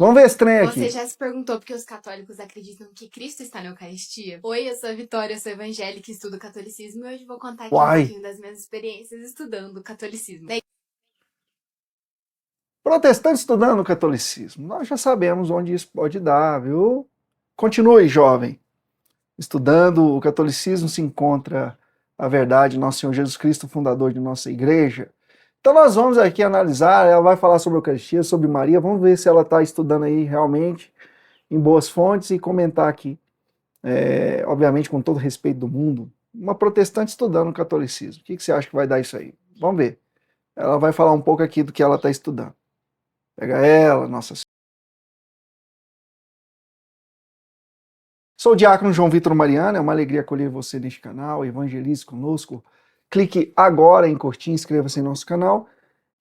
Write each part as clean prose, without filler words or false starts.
Vamos ver esse trem Você aqui. já se perguntou por que os católicos acreditam que Cristo está na Eucaristia? Oi, eu sou a Vitória, eu sou evangélica e estudo catolicismo e hoje vou contar aqui um Uai. pouquinho das minhas experiências estudando o catolicismo. Protestante estudando o catolicismo. Nós já sabemos onde isso pode dar, viu? Continue, jovem. Estudando o catolicismo se encontra a verdade, nosso Senhor Jesus Cristo, fundador de nossa igreja. Então nós vamos aqui analisar, ela vai falar sobre a Eucaristia, sobre Maria, vamos ver se ela está estudando aí realmente em boas fontes e comentar aqui, obviamente com todo respeito do mundo, uma protestante estudando o catolicismo. O que você acha que vai dar isso aí? Vamos ver. Ela vai falar um pouco aqui do que ela está estudando. Pega ela, Nossa Senhora. Sou o diácono João Vitor Mariano, é uma alegria acolher você neste canal, evangelize conosco. Clique agora em curtir, inscreva-se em nosso canal.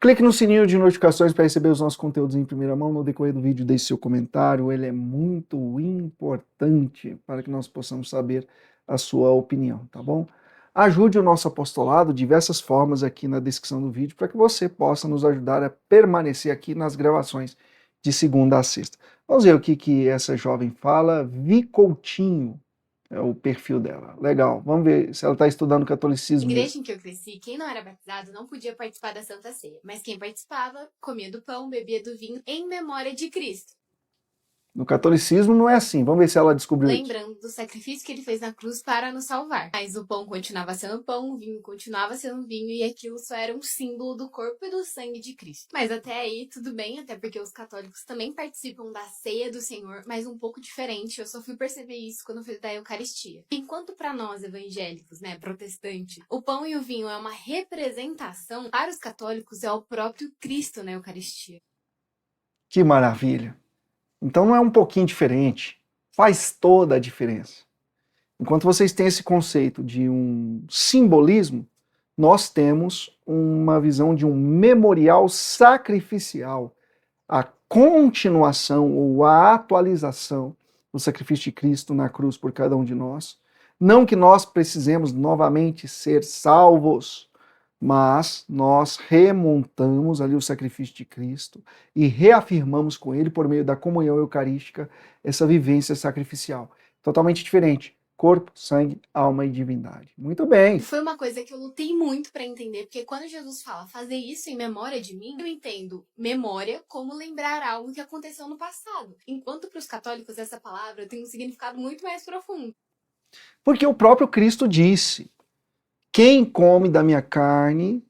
Clique no sininho de notificações para receber os nossos conteúdos em primeira mão. No decorrer do vídeo, deixe seu comentário, ele é muito importante para que nós possamos saber a sua opinião, tá bom? Ajude o nosso apostolado de diversas formas aqui na descrição do vídeo para que você possa nos ajudar a permanecer aqui nas gravações de segunda a sexta. Vamos ver o que essa jovem fala. Vi Coutinho é o perfil dela. Legal, vamos ver se ela está estudando catolicismo Na igreja mesmo. em que eu cresci, quem não era batizado não podia participar da Santa Ceia, mas quem participava comia do pão, bebia do vinho em memória de Cristo. No catolicismo não é assim. Vamos ver se ela descobriu isso. Lembrando do sacrifício que ele fez na cruz para nos salvar. Mas o pão continuava sendo pão, o vinho continuava sendo vinho, e aquilo só era um símbolo do corpo e do sangue de Cristo. Mas até aí, tudo bem, até porque os católicos também participam da ceia do Senhor, mas um pouco diferente. Eu só fui perceber isso quando fiz da Eucaristia. Enquanto para nós evangélicos, protestantes, o pão e o vinho é uma representação, para os católicos é o próprio Cristo na Eucaristia. Que maravilha. Então não é um pouquinho diferente, faz toda a diferença. Enquanto vocês têm esse conceito de um simbolismo, nós temos uma visão de um memorial sacrificial, a continuação ou a atualização do sacrifício de Cristo na cruz por cada um de nós. Não que nós precisemos novamente ser salvos, mas nós remontamos ali o sacrifício de Cristo e reafirmamos com ele, por meio da comunhão eucarística, essa vivência sacrificial. Totalmente diferente. Corpo, sangue, alma e divindade. Muito bem. Foi uma coisa que eu lutei muito para entender, porque quando Jesus fala fazer isso em memória de mim, eu entendo memória como lembrar algo que aconteceu no passado. Enquanto para os católicos essa palavra tem um significado muito mais profundo. Porque o próprio Cristo disse: quem come da minha carne,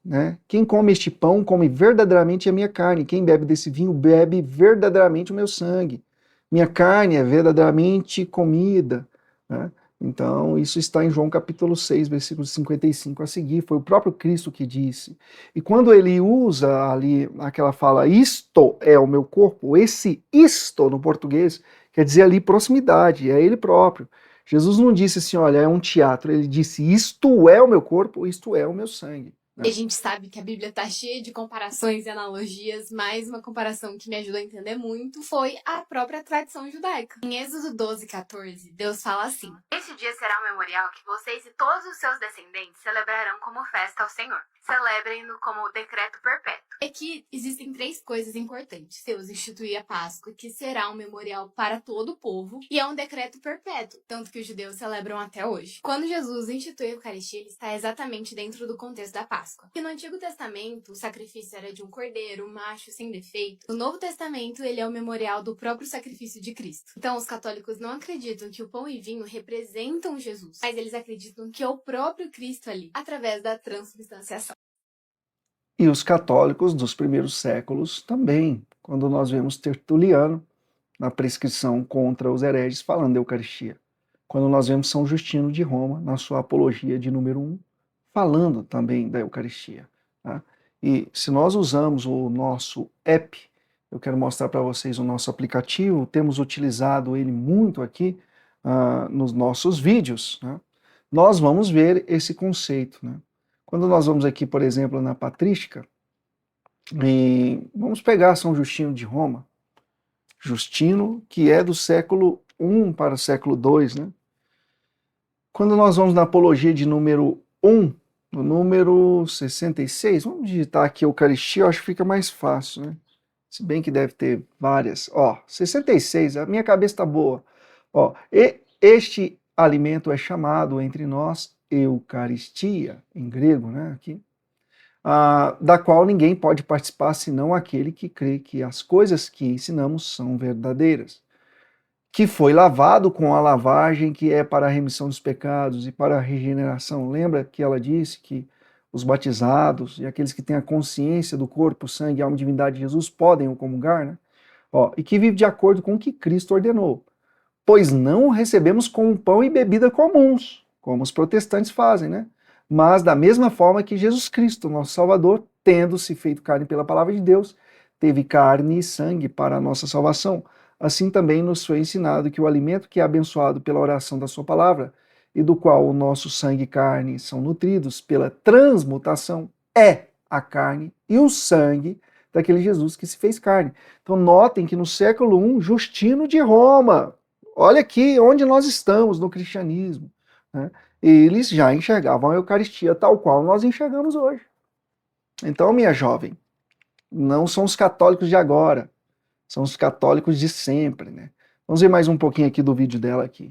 quem come este pão, come verdadeiramente a minha carne. Quem bebe desse vinho, bebe verdadeiramente o meu sangue. Minha carne é verdadeiramente comida. Né? Então, isso está em João capítulo 6, versículo 55 a seguir. Foi o próprio Cristo que disse. E quando ele usa ali aquela fala, isto é o meu corpo, esse isto no português quer dizer ali proximidade, é ele próprio. Jesus não disse assim, olha, é um teatro. Ele disse, isto é o meu corpo, isto é o meu sangue. E a gente sabe que a Bíblia está cheia de comparações e analogias, mas uma comparação que me ajudou a entender muito foi a própria tradição judaica. Em Êxodo 12:14, Deus fala assim: "Este dia será um memorial que vocês e todos os seus descendentes celebrarão como festa ao Senhor. Celebrem-no como decreto perpétuo." Aqui existem 3 coisas importantes. Deus institui a Páscoa, que será um memorial para todo o povo, e é um decreto perpétuo, tanto que os judeus celebram até hoje. Quando Jesus institui a Eucaristia, ele está exatamente dentro do contexto da Páscoa. E no Antigo Testamento, o sacrifício era de um cordeiro, macho, sem defeito. No Novo Testamento, ele é o memorial do próprio sacrifício de Cristo. Então, os católicos não acreditam que o pão e vinho representam Jesus, mas eles acreditam que é o próprio Cristo ali, através da transubstanciação. E os católicos dos primeiros séculos também, quando nós vemos Tertuliano na prescrição contra os hereges falando da Eucaristia. Quando nós vemos São Justino de Roma, na sua apologia de número 1, falando também da Eucaristia. Tá? E se nós usamos o nosso app, eu quero mostrar para vocês o nosso aplicativo, temos utilizado ele muito aqui nos nossos vídeos, né? Nós vamos ver esse conceito. Né? Quando nós vamos aqui, por exemplo, na patrística, e vamos pegar São Justino de Roma, Justino, que é do século I para o século II, né? Quando nós vamos na apologia de número 1, no número 66, vamos digitar aqui Eucaristia, eu acho que fica mais fácil, né? Se bem que deve ter várias. Ó, 66, a minha cabeça está boa. Ó, este alimento é chamado entre nós Eucaristia, em grego, né? Aqui. Da qual ninguém pode participar senão aquele que crê que as coisas que ensinamos são verdadeiras, que foi lavado com a lavagem que é para a remissão dos pecados e para a regeneração. Lembra que ela disse que os batizados e aqueles que têm a consciência do corpo, sangue e alma e divindade de Jesus podem o comungar, né? Ó, e que vive de acordo com o que Cristo ordenou. Pois não o recebemos como pão e bebida comuns, como os protestantes fazem, né? Mas da mesma forma que Jesus Cristo, nosso Salvador, tendo-se feito carne pela palavra de Deus, teve carne e sangue para a nossa salvação. Assim também nos foi ensinado que o alimento que é abençoado pela oração da sua palavra, e do qual o nosso sangue e carne são nutridos pela transmutação, é a carne e o sangue daquele Jesus que se fez carne. Então notem que no século I, Justino de Roma, olha aqui onde nós estamos no cristianismo, né? Eles já enxergavam a Eucaristia tal qual nós enxergamos hoje. Então, minha jovem, não são os católicos de agora, são os católicos de sempre, né? Vamos ver mais um pouquinho aqui do vídeo dela aqui.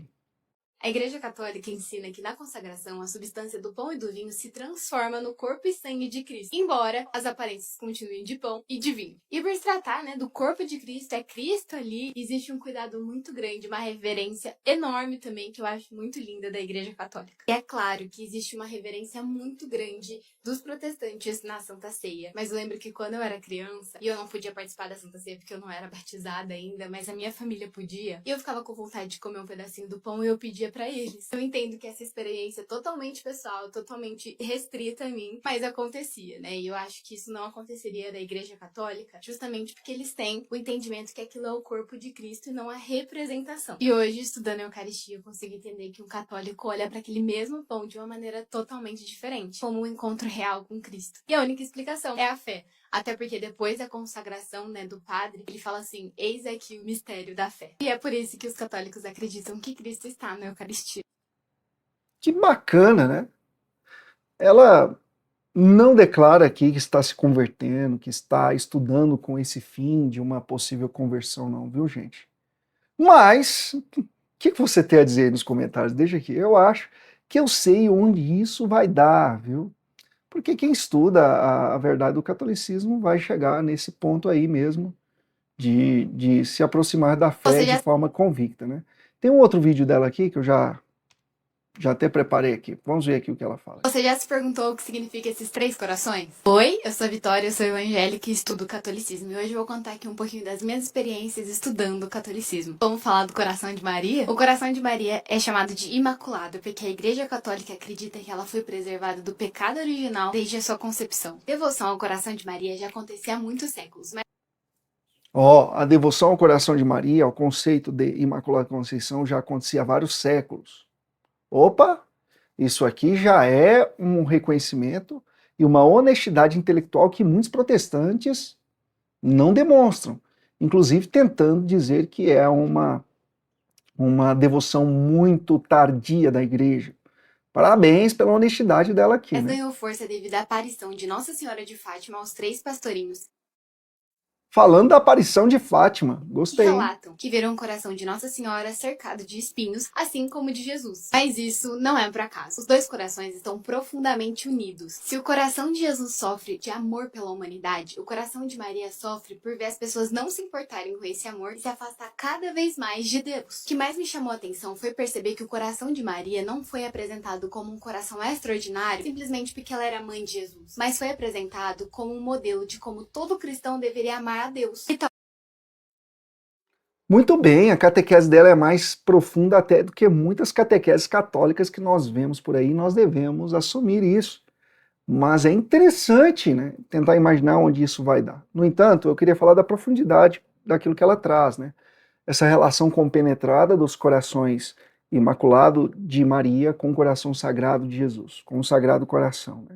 A Igreja Católica ensina que na consagração a substância do pão e do vinho se transforma no corpo e sangue de Cristo, embora as aparências continuem de pão e de vinho. E por se tratar, do corpo de Cristo, é Cristo ali, existe um cuidado muito grande, uma reverência enorme também, que eu acho muito linda da Igreja Católica. E é claro que existe uma reverência muito grande dos protestantes na Santa Ceia. Mas eu lembro que quando eu era criança, e eu não podia participar da Santa Ceia porque eu não era batizada ainda, mas a minha família podia, e eu ficava com vontade de comer um pedacinho do pão e eu pedia pra eles. Eu entendo que essa experiência é totalmente pessoal, totalmente restrita a mim, mas acontecia, né? E eu acho que isso não aconteceria da Igreja Católica, justamente porque eles têm o entendimento que aquilo é o corpo de Cristo e não a representação. E hoje, estudando a Eucaristia, eu consigo entender que um católico olha para aquele mesmo pão de uma maneira totalmente diferente, como um encontro real com Cristo. E a única explicação é a fé. Até porque depois da consagração, do padre, ele fala assim, eis aqui o mistério da fé. E é por isso que os católicos acreditam que Cristo está na Eucaristia. Que bacana, né? Ela não declara aqui que está se convertendo, que está estudando com esse fim de uma possível conversão, não, viu, gente? Mas, o que você tem a dizer aí nos comentários? Deixa aqui. Eu acho que eu sei onde isso vai dar, viu? Porque quem estuda a verdade do catolicismo vai chegar nesse ponto aí mesmo de se aproximar da fé de forma convicta, né? Tem um outro vídeo dela aqui que eu já até preparei aqui. Vamos ver aqui o que ela fala. Você já se perguntou o que significa esses 3 corações? Oi, eu sou a Vitória, eu sou evangélica e estudo catolicismo. E hoje eu vou contar aqui um pouquinho das minhas experiências estudando o catolicismo. Vamos falar do coração de Maria? O coração de Maria é chamado de imaculado porque a Igreja Católica acredita que ela foi preservada do pecado original desde a sua concepção. Devoção ao coração de Maria já acontecia há muitos séculos, mas a devoção ao coração de Maria, o conceito de Imaculada Conceição já acontecia há vários séculos. Opa, isso aqui já é um reconhecimento e uma honestidade intelectual que muitos protestantes não demonstram, inclusive tentando dizer que é uma devoção muito tardia da igreja. Parabéns pela honestidade dela aqui, ela né? ganhou força devido à aparição de Nossa Senhora de Fátima aos 3 pastorinhos. Falando da aparição de Fátima, gostei. Que relatam que viram o coração de Nossa Senhora cercado de espinhos, assim como o de Jesus. Mas isso não é por acaso. Os 2 corações estão profundamente unidos. Se o coração de Jesus sofre de amor pela humanidade, o coração de Maria sofre por ver as pessoas não se importarem com esse amor e se afastar cada vez mais de Deus. O que mais me chamou a atenção foi perceber que o coração de Maria não foi apresentado como um coração extraordinário simplesmente porque ela era mãe de Jesus, mas foi apresentado como um modelo de como todo cristão deveria amar a Deus. Muito bem, a catequese dela é mais profunda até do que muitas catequeses católicas que nós vemos por aí, nós devemos assumir isso. Mas é interessante, né, tentar imaginar onde isso vai dar. No entanto, eu queria falar da profundidade daquilo que ela traz, né? Essa relação compenetrada dos corações imaculado de Maria com o coração sagrado de Jesus, com o Sagrado Coração, né?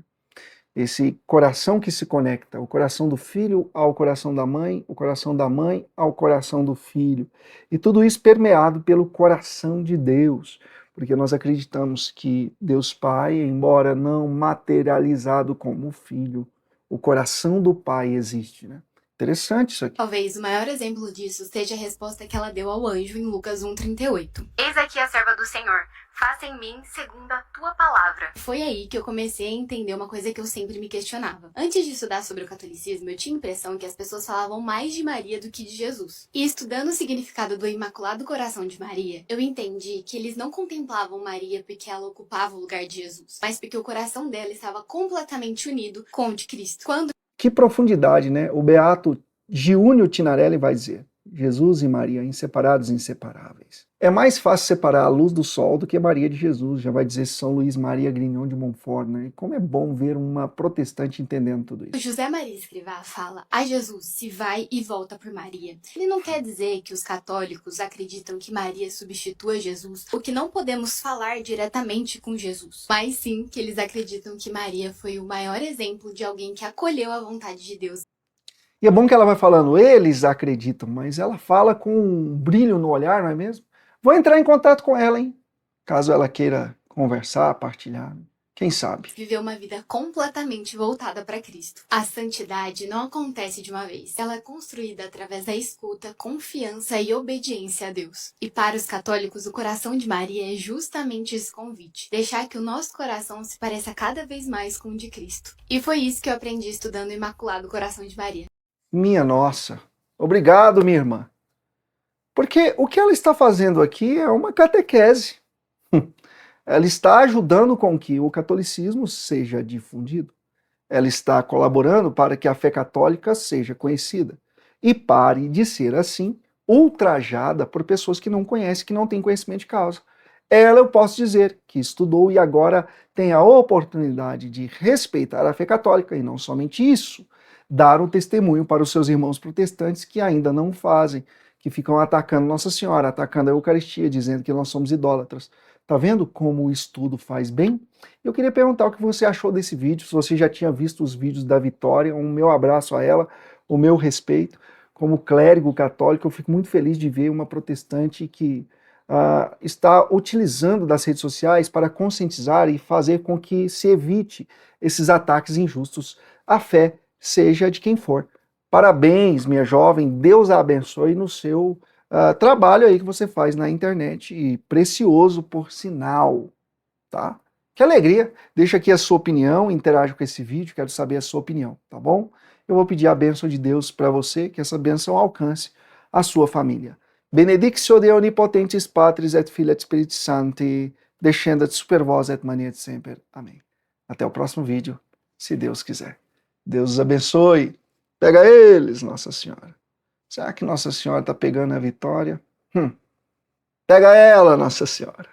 Esse coração que se conecta, o coração do filho ao coração da mãe, o coração da mãe ao coração do filho. E tudo isso permeado pelo coração de Deus, porque nós acreditamos que Deus Pai, embora não materializado como Filho, o coração do Pai existe, né? Interessante isso aqui. Talvez o maior exemplo disso seja a resposta que ela deu ao anjo em Lucas 1:38. Eis aqui a serva do Senhor, faça em mim segundo a tua palavra. Foi aí que eu comecei a entender uma coisa que eu sempre me questionava. Antes de estudar sobre o catolicismo, eu tinha a impressão que as pessoas falavam mais de Maria do que de Jesus. E estudando o significado do Imaculado Coração de Maria, eu entendi que eles não contemplavam Maria porque ela ocupava o lugar de Jesus, mas porque o coração dela estava completamente unido com o de Cristo. Que profundidade, né? O beato Giunio Tinarelli vai dizer: Jesus e Maria, inseparados e inseparáveis. É mais fácil separar a luz do sol do que Maria de Jesus, já vai dizer São Luís Maria Grignon de Montfort, né? E como é bom ver uma protestante entendendo tudo isso. José Maria Escrivá fala: a Jesus se vai e volta por Maria. Ele não quer dizer que os católicos acreditam que Maria substitua Jesus, ou que não podemos falar diretamente com Jesus, mas sim que eles acreditam que Maria foi o maior exemplo de alguém que acolheu a vontade de Deus. E é bom que ela vai falando, eles acreditam, mas ela fala com um brilho no olhar, não é mesmo? Vou entrar em contato com ela, hein? Caso ela queira conversar, partilhar, quem sabe? Viveu uma vida completamente voltada para Cristo. A santidade não acontece de uma vez. Ela é construída através da escuta, confiança e obediência a Deus. E para os católicos, o coração de Maria é justamente esse convite. Deixar que o nosso coração se pareça cada vez mais com o de Cristo. E foi isso que eu aprendi estudando o Imaculado Coração de Maria. Minha nossa, obrigado, minha irmã. Porque o que ela está fazendo aqui é uma catequese. Ela está ajudando com que o catolicismo seja difundido. Ela está colaborando para que a fé católica seja conhecida. E pare de ser assim, ultrajada por pessoas que não conhecem, que não têm conhecimento de causa. Ela, eu posso dizer, que estudou e agora tem a oportunidade de respeitar a fé católica, e não somente isso, dar um testemunho para os seus irmãos protestantes que ainda não fazem, que ficam atacando Nossa Senhora, atacando a Eucaristia, dizendo que nós somos idólatras. Tá vendo como o estudo faz bem? Eu queria perguntar o que você achou desse vídeo, se você já tinha visto os vídeos da Vitória, um meu abraço a ela, o meu respeito. Como clérigo católico, eu fico muito feliz de ver uma protestante que está utilizando das redes sociais para conscientizar e fazer com que se evite esses ataques injustos à fé, seja de quem for. Parabéns, minha jovem, Deus a abençoe no seu trabalho aí que você faz na internet, e precioso por sinal, tá? Que alegria! Deixa aqui a sua opinião, interaja com esse vídeo, quero saber a sua opinião, tá bom? Eu vou pedir a bênção de Deus para você, que essa bênção alcance a sua família. Benedictio Dei Omnipotentes Patris et Filii et Spiritus Sancti, descendat super vos et manet semper. Amém. Até o próximo vídeo, se Deus quiser. Deus os abençoe. Pega eles, Nossa Senhora. Será que Nossa Senhora está pegando a Vitória? Pega ela, Nossa Senhora.